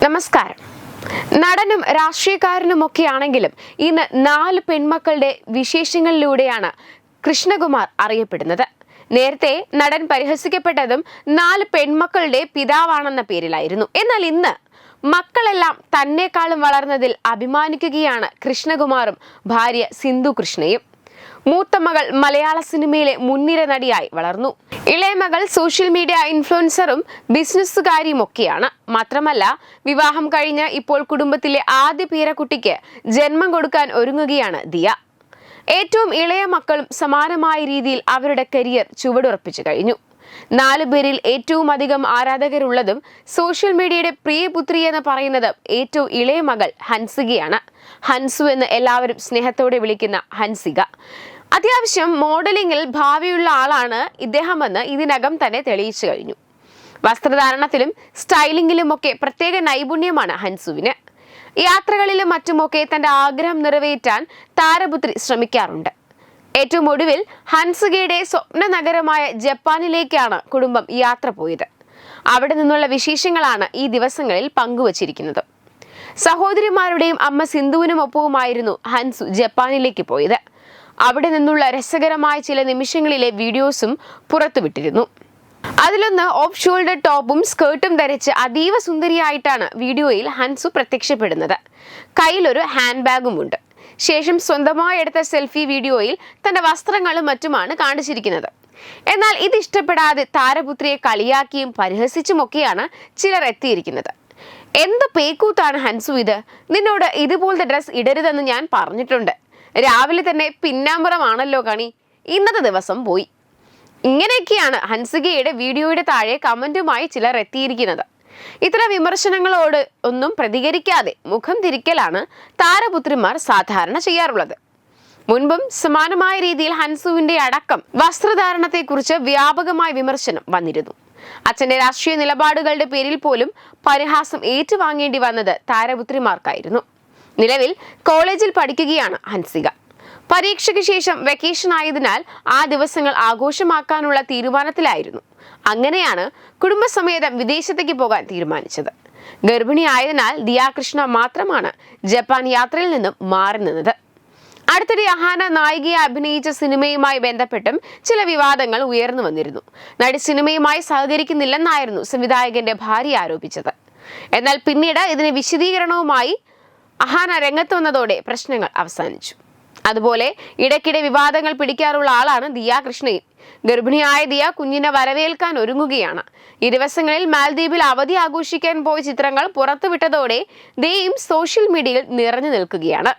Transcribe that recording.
നമസ്കാരം. നടനും രാഷ്ട്രീയക്കാരനുമൊക്കെയാണെങ്കിലും ഇന്ന് 4 പെൺമക്കളുടെ വിശേഷങ്ങളിലൂടെയാണ് കൃഷ്ണകുമാർ അറിയപ്പെടുന്നത്. നേരത്തെ നടൻ പരിഹസിക്കപ്പെട്ടതും 4 പെൺമക്കളുടെ പിതാവാണെന്ന പേരിലായിരുന്നു. എന്നാൽ ഇന്ന് മക്കളെല്ലാം തന്നെക്കാളും വളർന്നതിൽ അഭിമാനിക്കുകയാണ് കൃഷ്ണകുമാറും ഭാര്യ സിന്ധു കൃഷ്ണയും. മൂത്ത മകൾ മലയാള സിനിമയിലെ മുൻനിര നടിയായി വളർന്നു. ഇളയ മകൾ സോഷ്യൽ മീഡിയ ഇൻഫ്ലുവൻസറും ബിസിനസ്സുകാരിയുമൊക്കെയാണ്. മാത്രമല്ല, വിവാഹം കഴിഞ്ഞ് ഇപ്പോൾ കുടുംബത്തിലെ ആദ്യ പേരക്കുട്ടിക്ക് ജന്മം കൊടുക്കാൻ ഒരുങ്ങുകയാണ് ദിയ. ഏറ്റവും ഇളയ മക്കളും സമാനമായ രീതിയിൽ അവരുടെ കരിയർ ചുവടുറപ്പിച്ചു കഴിഞ്ഞു. 4 പേരിൽ ഏറ്റവും അധികം ആരാധകരുള്ളതും സോഷ്യൽ മീഡിയയുടെ പ്രിയപുത്രി എന്ന് പറയുന്നത് ഏറ്റവും ഇളയ മകൾ ഹൻസികയാണ്. ഹൻസു എന്ന് എല്ലാവരും സ്നേഹത്തോടെ വിളിക്കുന്ന ഹൻസിക. അത്യാവശ്യം മോഡലിംഗിൽ ഭാവിയുള്ള ആളാണ് ഇദ്ദേഹമെന്ന് ഇതിനകം തന്നെ തെളിയിച്ചു കഴിഞ്ഞു. വസ്ത്രധാരണത്തിലും സ്റ്റൈലിംഗിലുമൊക്കെ പ്രത്യേക നൈപുണ്യമാണ് ഹൻസുവിന്. യാത്രകളിലും മറ്റുമൊക്കെ തന്റെ ആഗ്രഹം നിറവേറ്റാൻ താരപുത്രി ശ്രമിക്കാറുണ്ട്. ഏറ്റവും ഒടുവിൽ ഹൻസികയുടെ സ്വപ്ന നഗരമായ ജപ്പാനിലേക്കാണ് കുടുംബം യാത്ര പോയത്. അവിടെ നിന്നുള്ള വിശേഷങ്ങളാണ് ഈ ദിവസങ്ങളിൽ പങ്കുവച്ചിരിക്കുന്നത്. സഹോദരിമാരുടെയും അമ്മ സിന്ധുവിനുമൊപ്പവുമായിരുന്നു ഹൻസു ജപ്പാനിലേക്ക് പോയത്. അവിടെ നിന്നുള്ള രസകരമായ ചില നിമിഷങ്ങളിലെ വീഡിയോസും പുറത്തുവിട്ടിരുന്നു. അതിലൊന്ന് ഓഫ് ഷോൾഡർ ടോപ്പും സ്കേർട്ടും ധരിച്ച് അതീവ സുന്ദരിയായിട്ടാണ് വീഡിയോയിൽ ഹൻസു പ്രത്യക്ഷപ്പെടുന്നത്. കയ്യിലൊരു ഹാൻഡ് ബാഗുമുണ്ട്. ശേഷം സ്വന്തമായി എടുത്ത സെൽഫി വീഡിയോയിൽ തന്റെ വസ്ത്രങ്ങളും മറ്റുമാണ് കാണിച്ചിരിക്കുന്നത്. എന്നാൽ ഇത് ഇഷ്ടപ്പെടാതെ താരപുത്രിയെ കളിയാക്കിയും പരിഹസിച്ചുമൊക്കെയാണ് ചിലർ എത്തിയിരിക്കുന്നത്. എന്ത് പേക്കൂത്താണ് ഹൻസു ഇത്? നിന്നോട് ഇതുപോലത്തെ ഡ്രസ് ഇടരുതെന്ന് ഞാൻ പറഞ്ഞിട്ടുണ്ട്. രാവിലെ തന്നെ പിന്നാമ്പുറമാണല്ലോ കണി. ഇന്നത്തെ ദിവസം പോയി. ഇങ്ങനെയൊക്കെയാണ് ഹൻസികയുടെ വീഡിയോയുടെ താഴെ കമന്റുമായി ചിലർ എത്തിയിരിക്കുന്നത്. ഇത്തരം വിമർശനങ്ങളോട് ഒന്നും പ്രതികരിക്കാതെ മുഖം തിരിക്കലാണ് താരപുത്രിമാർ സാധാരണ ചെയ്യാറുള്ളത്. മുൻപും സമാനമായ രീതിയിൽ ഹൻസുവിന്റെ അടക്കം വസ്ത്രധാരണത്തെക്കുറിച്ച് വ്യാപകമായ വിമർശനം വന്നിരുന്നു. അച്ഛന്റെ രാഷ്ട്രീയ നിലപാടുകളുടെ പേരിൽ പോലും പരിഹാസം ഏറ്റുവാങ്ങേണ്ടി വന്നത് താരപുത്രിമാർക്കായിരുന്നു. നിലവിൽ കോളേജിൽ പഠിക്കുകയാണ് ഹൻസിക. പരീക്ഷയ്ക്ക് ശേഷം വെക്കേഷൻ ആയതിനാൽ ആ ദിവസങ്ങൾ ആഘോഷമാക്കാനുള്ള തീരുമാനത്തിലായിരുന്നു. അങ്ങനെയാണ് കുടുംബസമേതം വിദേശത്തേക്ക് പോകാൻ തീരുമാനിച്ചത്. ഗർഭിണിയായതിനാൽ ദിയ കൃഷ്ണ മാത്രമാണ് ജപ്പാൻ യാത്രയിൽ നിന്നും മാറി നിന്നത്. അടുത്തിടെ അഹാന നായികയെ അഭിനയിച്ച സിനിമയുമായി ബന്ധപ്പെട്ടും ചില വിവാദങ്ങൾ ഉയർന്നു വന്നിരുന്നു. നടി സിനിമയുമായി സഹകരിക്കുന്നില്ലെന്നായിരുന്നു സംവിധായകന്റെ ഭാര്യ ആരോപിച്ചത്. എന്നാൽ പിന്നീട് ഇതിന് വിശദീകരണവുമായി അഹാന രംഗത്ത് വന്നതോടെ പ്രശ്നങ്ങൾ അവസാനിച്ചു. അതുപോലെ ഇടയ്ക്കിടെ വിവാദങ്ങൾ പിടിക്കാറുള്ള ആളാണ് ദിയ കൃഷ്ണയും. ഗർഭിണിയായ ദിയ കുഞ്ഞിനെ വരവേൽക്കാൻ ഒരുങ്ങുകയാണ്. ഈ ദിവസങ്ങളിൽ മാൽദ്വീപിൽ അവധി ആഘോഷിക്കാൻ പോയ ചിത്രങ്ങൾ പുറത്തുവിട്ടതോടെ ദിയയും സോഷ്യൽ മീഡിയയിൽ നിറഞ്ഞു നിൽക്കുകയാണ്.